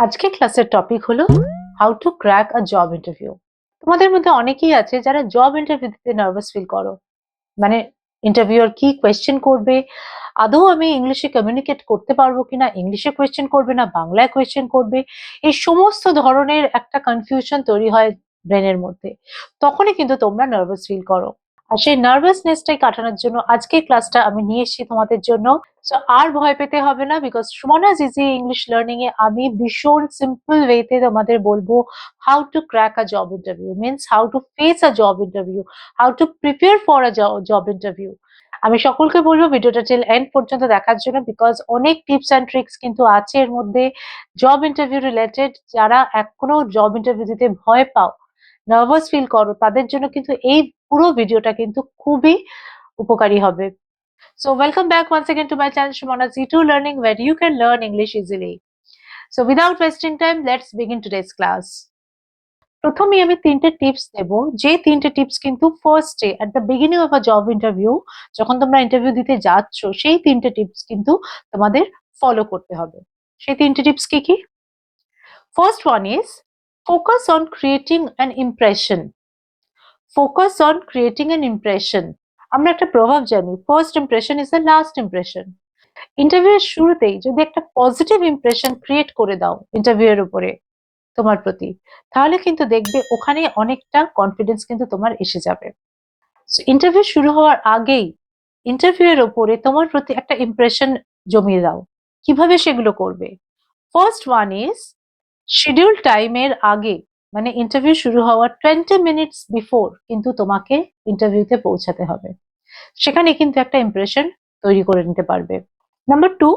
আজকে ক্লাসের টপিক হলো how to crack a job interview. তোমাদের মধ্যে অনেকেই আছে যারা জব ইন্টারভিউ দিতে নার্ভাস ফিল করো। মানে ইন্টারভিউয়ার কি কোয়েশ্চেন করবে, আদৌ আমি ইংলিশে কমিউনিকেট করতে পারবো কিনা, ইংলিশে কোয়েশ্চেন করবে না বাংলায় কোয়েশ্চেন করবে, এই সমস্ত ধরনের একটা কনফিউশন তৈরি হয় ব্রেনের মধ্যে। তখনই কিন্তু তোমরা নার্ভাস ফিল করো। আর সেই নার্ভাসনেসটাই কাটানোর জন্য আজকের ক্লাসটা আমি নিয়ে এসেছি তোমাদের জন্য। সো আর ভয় পেতে হবে না, বিকজ সুমনাজ ইজি ইংলিশ লার্নিং এ আমি ভীষণ সিম্পল ওয়েতে তোমাদের বলবো how to crack a job interview, means how to face a job interview, how to prepare for a job interview. আমি সকলকে বলবো ভিডিওটা টিল এন্ড পর্যন্ত দেখার জন্য, বিকজ অনেক টিপস অ্যান্ড ট্রিক্স কিন্তু আছে এর মধ্যে জব ইন্টারভিউ রিলেটেড। যারা এখনো জব ইন্টারভিউ দিতে ভয় পাও, নার্ভাস ফিল করো, তাদের জন্য কিন্তু এই পুরো ভিডিওটা কিন্তু খুবই উপকারী হবে। So welcome back once again to my channel Shimona Z2 Learning, where you can learn English easily. So without wasting time, let's begin today's class. প্রথমেই আমি তিনটে টিপস দেব, যে তিনটে টিপস কিন্তু first day at the beginning of a job interview, যখন তোমরা interview দিতে যাচ্ছ সেই তিনটে টিপস কিন্তু তোমাদের ফলো করতে হবে। সেই তিনটে টিপস কি কি? First one is focus on creating an impression. Focus on creating an impression. আমরা একটা প্রভাব জানি, first impression is the last impression. ইন্টারভিউয়ের শুরুতেই যদি একটা পজিটিভ ইমপ্রেশন ক্রিয়েট করে দাও ইন্টারভিউয়ের উপরে তোমার প্রতি, তাহলে কিন্তু দেখবে ওখানে অনেকটা কনফিডেন্স কিন্তু তোমার এসে যাবে। ইন্টারভিউ শুরু হওয়ার আগেই ইন্টারভিউয়ের ওপরে তোমার প্রতি একটা ইমপ্রেশন জমিয়ে দাও। কিভাবে সেগুলো করবে? ফার্স্ট ওয়ান ইজ শিডিউল টাইমের আগে, মানে ইন্টারভিউ শুরু হওয়ার 20 মিনিটস বিফোর কিন্তু তোমাকে ইন্টারভিউতে পৌঁছাতে হবে। সেখানে কিন্তু একটা ইমপ্রেশন তৈরি করে নিতে পারবে। Number two,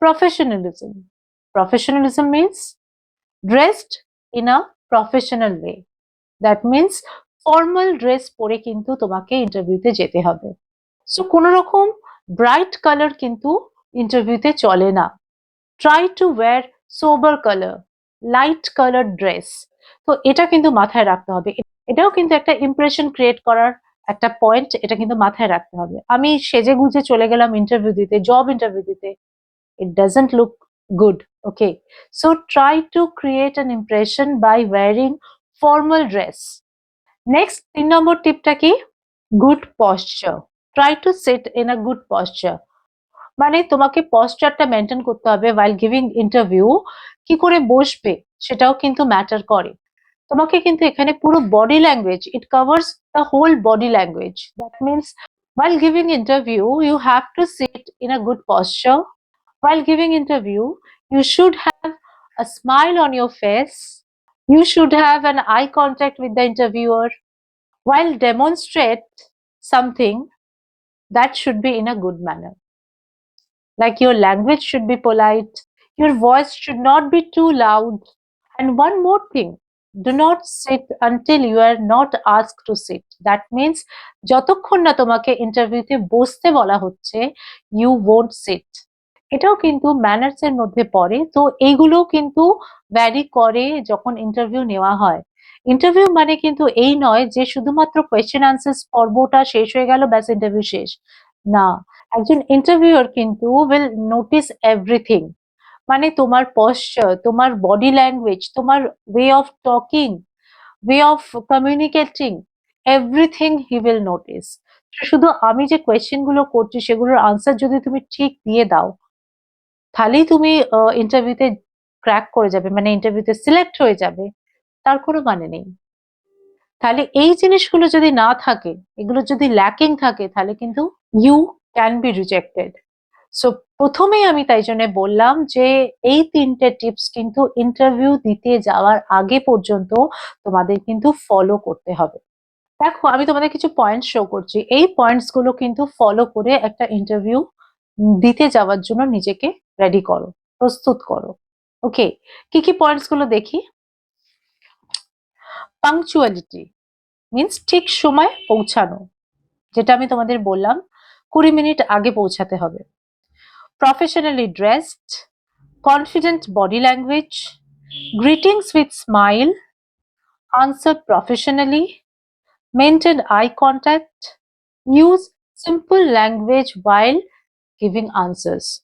professionalism. Professionalism means dressed in a professional way. That means formal dress পরে কিন্তু তোমাকে ইন্টারভিউতে যেতে হবে। সো কোন রকম ব্রাইট কালার কিন্তু ইন্টারভিউতে চলে না। Try to wear sober colour, light colour dress. তো এটা কিন্তু মাথায় রাখতে হবে। এটাও কিন্তু একটা ইমপ্রেশন ক্রিয়েট করার একটা পয়েন্ট, এটা কিন্তু মাথায় রাখতে হবে। আমি সেজে গুজে চলে গেলাম ইন্টারভিউ দিতে, জব ইন্টারভিউ দিতে, it doesn't look good. Okay, so try to create an impression by wearing formal dress. Next, 3 নম্বর টিপটা কি? Good posture. Try to sit in a good posture. মানে তোমাকে পশ্চারটা মেনটেন করতে হবে while giving interview। কি করে বসবে সেটাও কিন্তু ম্যাটার করে। তোমাকে কিন্তু এখানে পুরো body language, it covers the whole body language. That means while giving interview you have to sit in a good posture. While giving interview, you should have a smile on your face. You should have an eye contact with the interviewer. While demonstrate something, that should be in a good manner. Like your language should be polite. Your voice should not be too loud. And one more thing, do not sit until you are not asked to sit. That means যতক্ষণ না তোমাকে ইন্টারভিউতে বসতে বলা হচ্ছে, you won't sit. এটাও কিন্তু manners এর মধ্যে পড়ে। তো এইগুলো কিন্তু ভ্যারি করে যখন ইন্টারভিউ নেওয়া হয়। ইন্টারভিউ মানে কিন্তু এই নয় যে শুধুমাত্র কোয়েশ্চেন আনসার্স পর্বটা শেষ হয়ে গেল, ব্যাস ইন্টারভিউ শেষ। না, একজন ইন্টারভিউয়ার কিন্তু উইল নোটিস এভরিথিং। মানে তোমার পশ্চার, তোমার বডি ল্যাঙ্গুয়েজ, তোমার way of talking, way of communicating, everything he will notice. শুধু আমি যে কোয়েশ্চেন গুলো করছি সেগুলোর আনসার যদি তুমি ঠিক দিয়ে দাও, তাহলেই তুমি ইন্টারভিউতে ক্র্যাক করে যাবে, মানে ইন্টারভিউতে সিলেক্ট হয়ে যাবে, তার কোনো মানে নেই। তাহলে এই জিনিসগুলো যদি না থাকে, এগুলো যদি ল্যাকিং থাকে, তাহলে কিন্তু you can be rejected. So প্রথমেই আমি তাই জন্য বললাম যে এই তিনটে টিপস কিন্তু ইন্টারভিউ দিতে যাওয়ার আগে পর্যন্ত তোমাদের কিন্তু ফলো করতে হবে। দেখো আমি তোমাদের কিছু পয়েন্ট শো করছি, এই পয়েন্টস গুলো কিন্তু ফলো করে একটা ইন্টারভিউ দিতে যাওয়ার জন্য নিজেকে রেডি করো, প্রস্তুত করো। ওকে, কি কি পয়েন্টস গুলো দেখি। পাংচুয়ালিটি মিন্স ঠিক সময় পৌঁছানো, যেটা আমি তোমাদের বললাম 20 মিনিট আগে পৌঁছাতে হবে। Professionally dressed, confident body language, greetings with smile, answer professionally, maintain eye contact, use simple language while giving answers.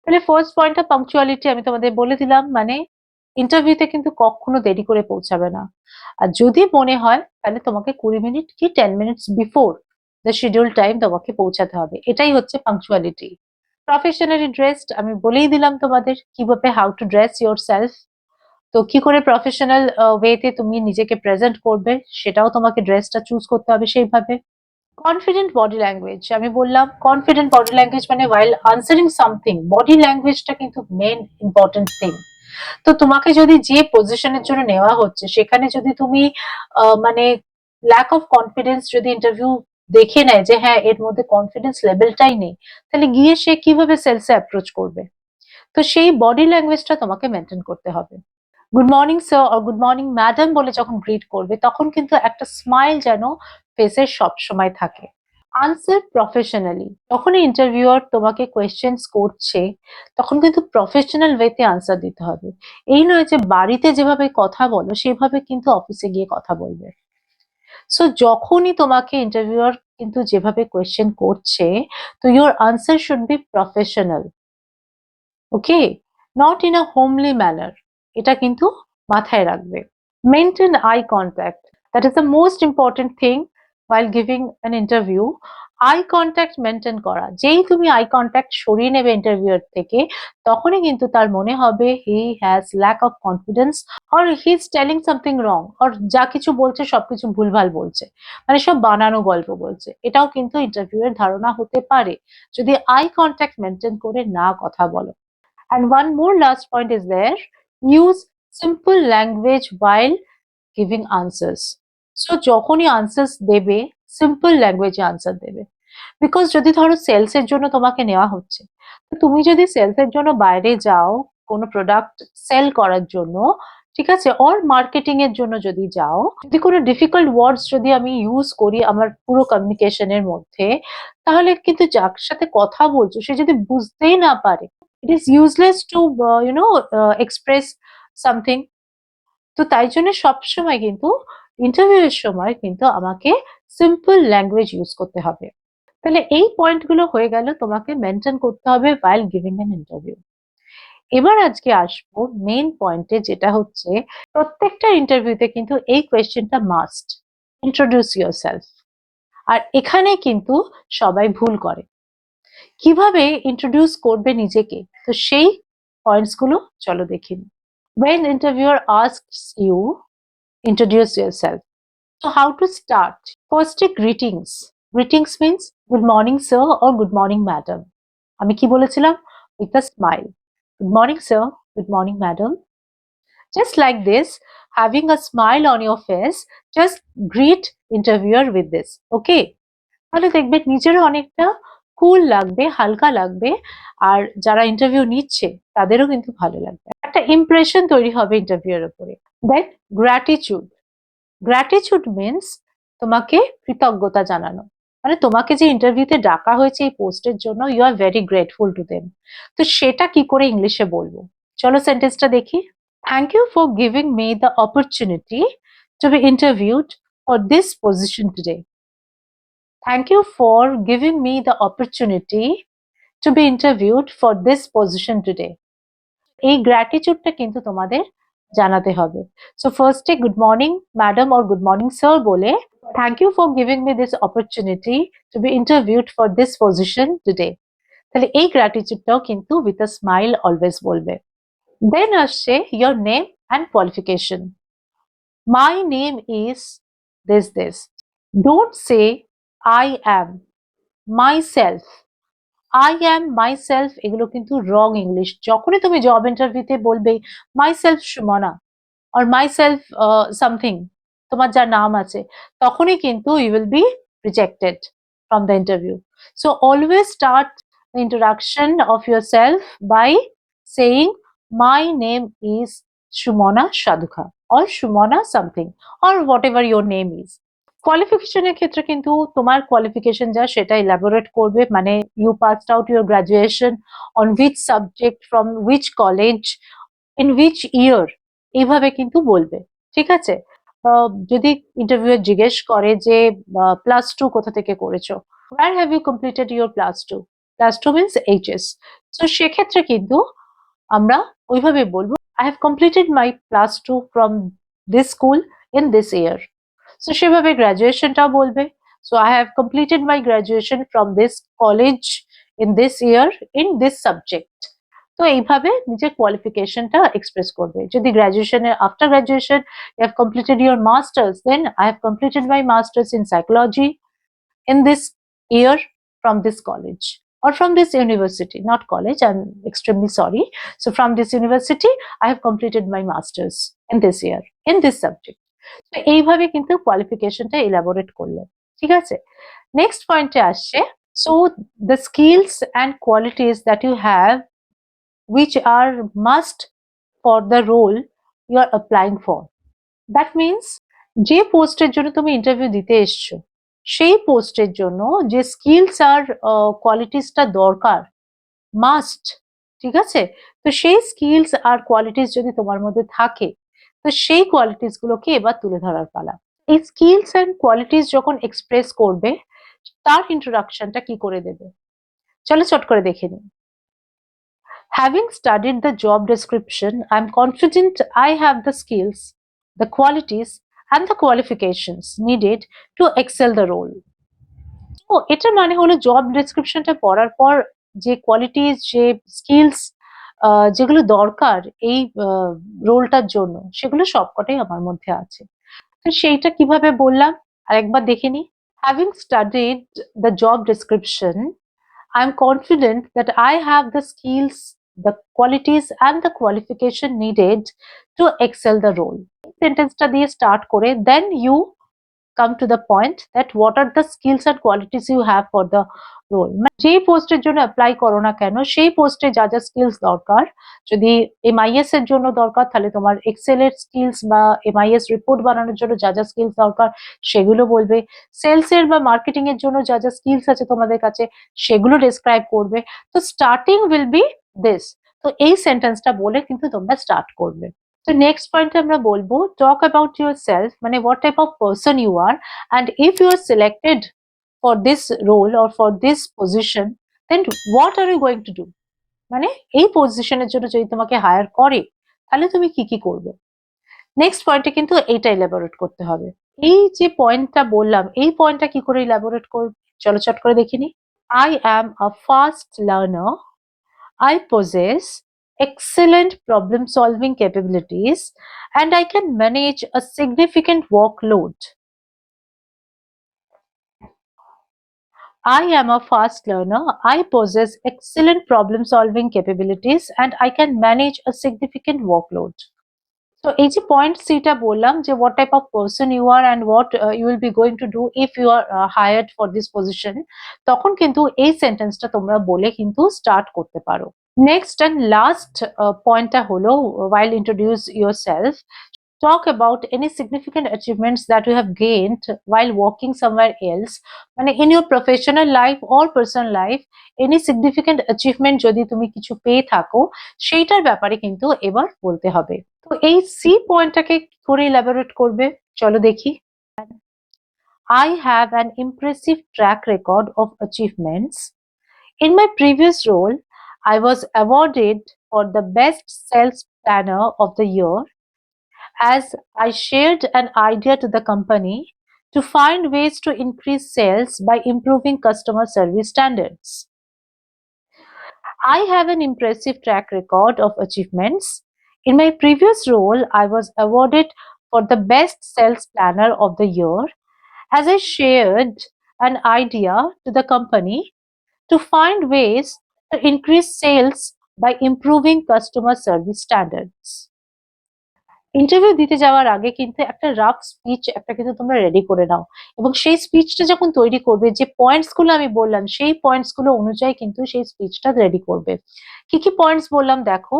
তাহলে ফার্স্ট পয়েন্টটা পাংচুয়ালিটি আমি তোমাদের বলে দিলাম, মানে ইন্টারভিউতে কিন্তু কখনো দেরি করে পৌঁছাবে না। আর যদি মনে হয় তাহলে তোমাকে 20 মিনিট কি 10 minutes before the schedule time তোমাকে পৌঁছাতে হবে, এটাই হচ্ছে পাংচুয়ালিটি। প্রফেশনালি ড্রেসড আমি বলেই দিলাম তোমাদের কিভাবে how to dress your self. তো কি করে প্রফেশনাল ওয়েতে তুমি নিজেকে প্রেজেন্ট করবে সেটাও তোমাকে ড্রেসটা চুজ করতে হবে সেইভাবে। কনফিডেন্ট বডি ল্যাঙ্গুয়েজ আমি বললাম, কনফিডেন্ট বডি ল্যাঙ্গুয়েজ মানে ওয়াইল আনসারিং সামথিং বডি ল্যাঙ্গুয়েজটা কিন্তু মেন ইম্পর্টেন্ট থিং। তো তোমাকে যদি যে পজিশনের জন্য নেওয়া হচ্ছে সেখানে যদি তুমি মানে ল্যাক অফ কনফিডেন্স যদি ইন্টারভিউ দেখে নেয় যে হ্যাঁ এর মধ্যে কনফিডেন্স লেভেলটাই নেই, তাহলে গিয়ে সে কিভাবে সেলসে অ্যাপ্রোচ করবে? তো সেই বডি ল্যাঙ্গুয়েজটা তোমাকে মেনটেন করতে হবে। গুড মর্নিং স্যার আর গুড মর্নিং ম্যাডাম বলে যখন গ্রিট করবে তখন কিন্তু একটা স্মাইল যেন ফেসে সব সময় থাকে। আনসার প্রফেশনালি, যখনই ইন্টারভিউয়ার তোমাকে কোয়েশ্চেন্স করছে তখন কিন্তু প্রফেশনাল ওয়েতে আনসার দিতে হবে। এই নয় যে বাড়িতে যেভাবে কথা বলো সেভাবে কিন্তু অফিসে গিয়ে কথা বলবে। সো যখনই তোমাকে ইন্টারভিউয়ার কিন্তু যেভাবে কোয়েশ্চেন করছে, তো your answer should be professional, okay, not in a homely manner, এটা কিন্তু মাথায় রাখবে। Maintain eye contact, that is the most important thing while giving an interview। Eye contact maintain করা, যেই তুমি আই কন্ট্যাক্ট সরিয়ে নেবে ইন্টারভিউয়ার থেকে তখনই কিন্তু তার মনে হবে he has lack of confidence or he is telling something wrong, or যা কিছু বলছে সবকিছু ভুলভাল বলছে, মানে সব বানানো গল্প বলছে, এটাও কিন্তু ইন্টারভিউয়ের ধারণা হতে পারে যদি আই কন্ট্যাক্ট মেনটেন করে না কথা বলো। And one more last point is there, use simple language while giving answers. So যখনই answers দেবে simple language এ answer দেবে। বিকজ যদি ধরো সেলস এর জন্য তোমাকে নেওয়া হচ্ছে, তো তুমি যদি সেলস এর জন্য বাইরে যাও কোনো প্রোডাক্ট সেল করার জন্য, ঠিক আছে, অর মার্কেটিং এর জন্য যদি যাও, যদি কোনো ডিফিকাল্ট ওয়ার্ডস যদি আমি ইউজ করি আমার পুরো কমিউনিকেশনের মধ্যে, তাহলে কিন্তু যার সাথে কথা বলছো সে যদি বুঝতেই না পারে, it is useless to express something. তো তাই জন্য সবসময় কিন্তু ইন্টারভিউ এর সময় কিন্তু আমাকে সিম্পল ল্যাঙ্গুয়েজ ইউজ করতে হবে। তাহলে এই পয়েন্ট গুলো হয়ে গেল তোমাকে মেনটেন করতে হবে while giving an interview। এবার আজকে আসবো মেইন পয়েন্টে, যেটা হচ্ছে প্রত্যেকটা ইন্টারভিউতে কিন্তু এই কোয়েশ্চেনটা মাস্ট, ইন্ট্রোডিউস ইয়োরসেলফ। আর এখানে কিন্তু সবাই ভুল করে, কিভাবে ইন্ট্রোডিউস করবে নিজেকে, তো সেই পয়েন্টস গুলো চলো দেখি। When interviewer asks you, introduce yourself. So how to start? First, greetings. Greetings means good morning, sir, or good morning, madam. আমি কি বলেছিলাম? With a smile. Good morning, sir. Good morning, madam. Just like this, having a smile on your face, just greet interviewer with this. Okay? তাহলে দেখবে নিজেরও অনেকটা কুল লাগবে, হালকা লাগবে, আর যারা ইন্টারভিউ নিচ্ছে তাদেরও কিন্তু ভালো লাগবে, একটা ইমপ্রেশন তৈরি হবে ইন্টারভিউর উপরে। দেন গ্র্যাটিটিউড। গ্র্যাটিটিউড মিন্স তোমাকে কৃতজ্ঞতা জানানো, মানে তোমাকে যে ইন্টারভিউতে ডাকা হয়েছে এই পোস্টের জন্য you are very grateful to them. তো সেটা কি করে ইংলিশে বলবো, চলো সেন্টেন্সটা দেখি। Thank you for giving me the opportunity to be interviewed for this position today. Thank you for giving me the opportunity to be interviewed for this position today. এই গ্র্যাটিটিউডটা কিন্তু তোমাদের জানাতে হবে। সো ফার্স্টে good morning madam or good morning sir বলে thank you for giving me this opportunity to be interviewed for this position today. তাহলে এই গ্র্যাটিটিউডটাও কিন্তু উইথ আ স্মাইল অলওয়েজ বলবে। দেন আসছে your name and qualification. My name is this this. Don't say I am, my self. I am my self এগুলো কিন্তু রং English. যখনই তুমি job ইন্টারভিউতে বলবে my self Sumana or myself something, তোমার যা নাম আছে, তখনই কিন্তু you will be rejected from the interview. So always start the introduction of yourself by saying my name is Shumona Shadukha or Shumona something or whatever your name is. কোয়ালিফিকেশনের ক্ষেত্রে কিন্তু তোমার qualification যা সেটা ইলাবোরেট করবে, মানে you passed out your graduation on which subject from which college in which year, এইভাবে কিন্তু বলবে, ঠিক আছে। যদি ইন্টারভিউ জিজ্ঞেস করে যে +2 কোথা থেকে করেছো, where have you completed your +2, class 2 means HS. So সেক্ষেত্রে কিন্তু আমরা ওইভাবে বলবো I have completed my class 2 from this school in this year. So সেভাবে গ্র্যাজুয়েশনটাও বলবে so I have completed my graduation from this college in this year in this subject. তো এইভাবে নিজের কোয়ালিফিকেশনটা এক্সপ্রেস করবে যদি গ্র্যাজুয়েশনের after graduation you have completed your masters then I have completed my masters in psychology in this year from this college or from this university, not college, I'm extremely sorry. So from this university, I have completed my masters in this year, in this subject. So এইভাবে কিন্তু কোয়ালিফিকেশনটা elaborate করলে ঠিক আছে next পয়েন্টে আসছে so the skills and qualities that you have which are must for the role you are applying for that means যে পোস্টের জন্য তুমি ইন্টারভিউ দিতে এসছো সেই পোস্টের জন্য যে স্কিলস আর কোয়ালিটিসটা দরকার মাস্ট ঠিক আছে তো সেই স্কিলস আর কোয়ালিটিস যদি তোমার মধ্যে থাকে তো সেই কোয়ালিটিস গুলোকে এবার তুলে ধরার পালা এই স্কিলস এন্ড কোয়ালিটিস যখন এক্সপ্রেস করবে তার ইন্ট্রোডাকশনটা কি করে দেবে চলো চট করে দেখে নিই Having studied the job description, I'm confident I have the skills, the qualities, and the qualifications needed to excel the role. তো এটা মানে হলো জব ডেসক্রিপশনটা পড়ার পর যে কোয়ালিটিস যে স্কিলস যেগুলো দরকার এই রোলটার জন্য সেগুলো সবকটাই আমার মধ্যে আছে তো সেইটা কিভাবে বললাম আরেকবার দেখে নি having studied the job description I'm confident that I have the skills, the qualities, and the qualification needed to excel the role. Sentence ta diye start kore, then you come to the point that what are the skills and qualities you have for the role. যে পোস্টের জন্য apply করো না কেন সেই পোস্টে যা যা স্কিলস দরকার যদি এমআইএস এর জন্য দরকার তাহলে তোমার এক্সেল এর স্কিলস বা এমআইএস রিপোর্ট বানানোর জন্য যা যা স্কিলস দরকার সেগুলো বলবে সেলস এর বা মার্কেটিং এর জন্য যা যা স্কিলস আছে তোমাদের কাছে সেগুলো ডেসক্রাইব করবে তো স্টার্টিং উইল বি দিস তো এই সেন্টেন্সটা বলে কিন্তু তোমরা স্টার্ট করবে তো নেক্সট পয়েন্টে আমরা বলবো টক অ্যাবাউট ইউর সেলফ মানে what type of person you are and if you are selected for this role or for this position then what are you going to do মানে এই পজিশনের জন্য যদি তোমাকে হায়ার করে তাহলে তুমি কি কি করবে নেক্সট পয়েন্টে কিন্তু এইটা ইলাবোরেট করতে হবে এই যে পয়েন্টটা বললাম এই পয়েন্টটা কি করে ইলাবোরেট করবে চলো চট করে দেখিনি I am a fast learner I possess excellent problem solving capabilities and I can manage a significant workload. I am a fast learner. I possess excellent problem solving capabilities and I can manage a significant workload. So এই যে point সিটা বললাম যে what type of person you are and what you will be going to do if you are hired for this position তখন কিন্তু এই সেন্টেন্সটা তোমরা বলে কিন্তু স্টার্ট করতে পারো Next and last point holo while introduce yourself, talk about any significant achievements that you have gained while working somewhere else. মানে in your professional life or personal life, any significant achievement যদি তুমি কিছু পেয়ে থাকো সেইটার ব্যাপারে কিন্তু এবার বলতে হবে তো এই সি পয়েন্টটাকে করে ইলাবোরেট করবে চলো দেখি I have an impressive track record of achievements. In my previous role, I was awarded for the best sales planner of the year as I shared an idea to the company to find ways to increase sales by improving customer service standards. I have an impressive track record of achievements. In my previous role, I was awarded for the best sales planner of the year as I shared an idea to the company to find ways to increase sales by improving customer service standards. Interview দিতে যাওয়ার আগে কিন্তু একটা rough speech একটা কিন্তু তোমরা ready করে নাও এবং সেই স্পিচটা যখন তৈরি করবে যে পয়েন্টস গুলো আমি বললাম সেই পয়েন্টস গুলো অনুযায়ী কিন্তু সেই স্পিচটা রেডি করবে কি কি পয়েন্টস বললাম দেখো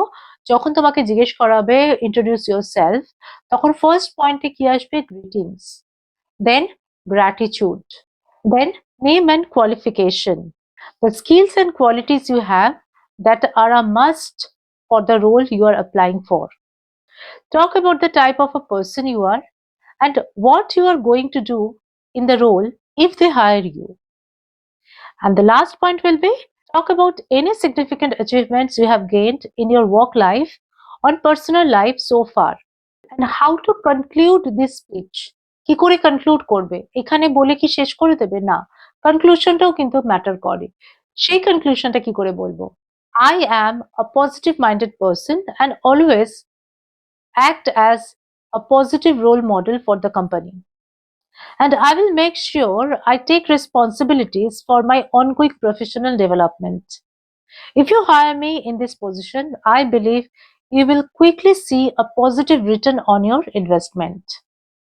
যখন তোমাকে জিজ্ঞেস করা হবে ইন্ট্রোডিউস ইয়োরসেলফ তখন ফার্স্ট পয়েন্টে কি আসবে greetings then gratitude then name and qualification the skills and qualities you have that are a must for the role you are applying for. Talk about the type of a person you are and what you are going to do in the role if they hire you. And the last point will be Talk about any significant achievements you have gained in your work life or personal life so far and how to conclude this speech. কি করে conclude করবে? এখানে বলে কি শেষ করে দেবে? না। কনক্লুশনটাও কিন্তু ম্যাটার করে। সেই কনক্লুশনটা কি করে বলবো? I am a positive minded person and always act as a positive role model for the company. And I will make sure I take responsibilities for my ongoing professional development. If you hire me in this position, I believe you will quickly see a positive return on your investment.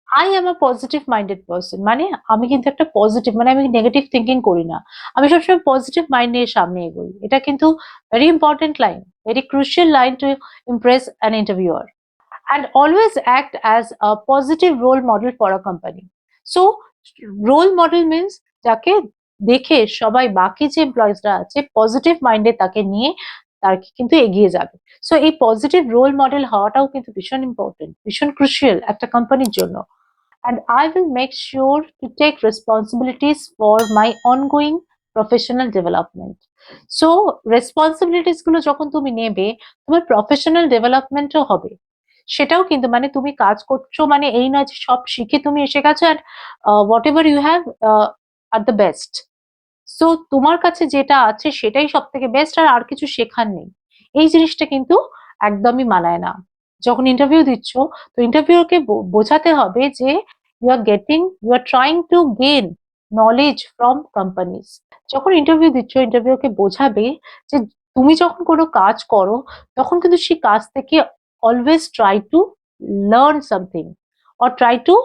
I am a positive minded person মানে আমি কিন্তু একটা positive মানে আমি negative thinking করি না। আমি সবসময় পজিটিভ মাইন্ড নিয়ে সামনে এগোই। এটা কিন্তু very important line, very crucial line to Impress an interviewer. And always act as a positive role model for a company. So role model means যাকে দেখে সবাই বাকি যে এমপ্লয়িজরা আছে পজিটিভ মাইন্ডে তাকে নিয়ে তার কিন্তু এগিয়ে যাবে। সো এই পজিটিভ রোল মডেল হওয়াটাও কিন্তু ভীষণ ইম্পর্টেন্ট, ভীষণ ক্রুশিয়াল একটা কোম্পানির জন্য। And I will make sure to take responsibilities for my ongoing professional development. So responsibilities গুলো যখন তুমি নেবে তোমার প্রফেশনাল ডেভেলপমেন্টও হবে। সেটাও কিন্তু মানে তুমি কাজ করছো মানে এই নয় যে সব শিখে তুমি এসে গেছো and whatever you have are the best. So তোমার কাছে যেটা আছে সেটাই সবথেকে বেস্ট আর কিছু শেখার নেই। এই জিনিসটা কিন্তু একদমই মানায় না। যখন ইন্টারভিউ দিচ্ছ তো ইন্টারভিউকে বোঝাতে হবে যে you are trying to gain knowledge from companies. যখন ইন্টারভিউ দিচ্ছ ইন্টারভিউকে বোঝাবে যে তুমি যখন কোনো কাজ করো তখন কিন্তু সেই কাজ থেকে always try to learn something or try to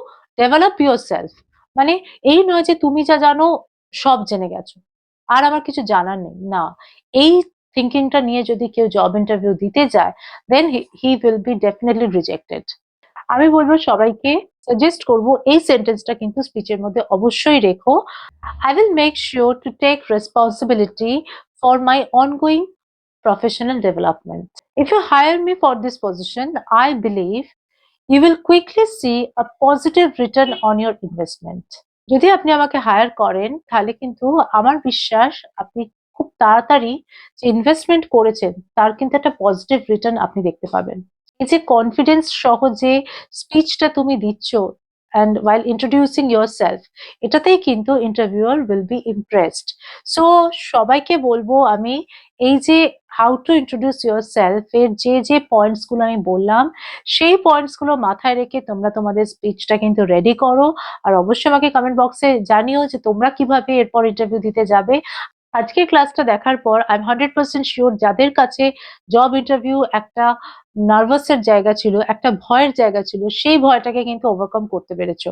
develop your self. মানে এই নয় যে তুমি যা জানো সব জেনে গেছো আর আমার কিছু জানার নেই, না। এই থিঙ্কিংটা নিয়ে যদি কেউ জব ইন্টারভিউ দিতে যায় then he will be definitely rejected. আমি বলবো সবাইকে সাজেস্ট করব এই সেন্টেন্সটা কিন্তু স্পিচের মধ্যে অবশ্যই রেখো। I will make sure to take responsibility for my ongoing professional development. If you hire me for this position, I believe you will quickly see a positive return on your investment. যদি আপনি আমাকে higher করেন তাহলে কিন্তু আমার বিশ্বাস আপনি খুব তাড়াতাড়ি যে ইনভেস্টমেন্ট করেছেন তার কিন্তু একটা পজিটিভ রিটার্ন আপনি দেখতে পাবেন। এই যে কনফিডেন্স সহ যে স্পিচটা তুমি দিচ্ছ and while introducing yourself এটাতেই কিন্তু interviewer will be impressed. So সবাইকে বলবো আমি এই যে হাউ টু ইন্ট্রোডিউস yourself এর যে পয়েন্টস গুলো আমি বললাম সেই পয়েন্টস গুলো মাথায় রেখে তোমরা তোমাদের স্পিচটা কিন্তু রেডি করো আর অবশ্যই আমাকে কমেন্ট বক্সে জানিও যে তোমরা কিভাবে এরপর ইন্টারভিউ দিতে যাবে। আজকের ক্লাসটা দেখার পর আই এম 100% শিওর যাদের কাছে জব ইন্টারভিউ একটা নার্ভাসের জায়গা ছিল, একটা ভয়ের জায়গা ছিল, সেই ভয়টাকে কিন্তু ওভারকাম করতে পেরেছো।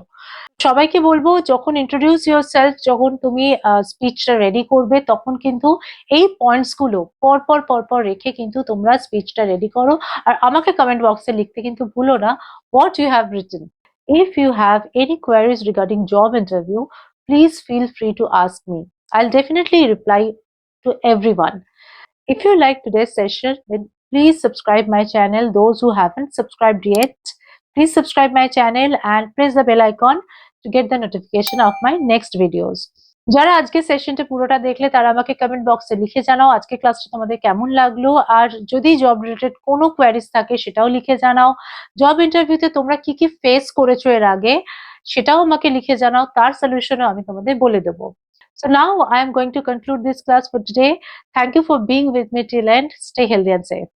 সবাইকে বলবো যখন ইন্ট্রোডিউস ইয়োরসেলফ যখন তুমি স্পিচটা রেডি করবে তখন কিন্তু এই পয়েন্টস গুলো পরপর রেখে কিন্তু তোমরা স্পিচটা রেডি করো আর আমাকে কমেন্ট বক্সে লিখতে কিন্তু ভুলো না what you have written. If you have any queries regarding job interview, please feel free to ask me. I'll definitely reply to everyone. If you like today's session, then please subscribe my channel. Those who haven't subscribed yet, please subscribe my channel and press the bell icon to get the notification of my next videos. যারা আজকে সেশনটা পুরোটা দেখলে তারা আমাকে comment বক্সে লিখে জানাও আজকে ক্লাসটা তোমাদের কেমন লাগলো আর যদি জব রিলেটেড কোনো কোয়ারিজ থাকে সেটাও লিখে জানাও। জব ইন্টারভিউতে তোমরা কি কি ফেস করেছো এর আগে সেটাও আমাকে লিখে জানাও, তার সলিউশনও আমি তোমাদের বলে দেবো। So now I am going to conclude this class for today. Thank you for being with me till end. Stay healthy and safe.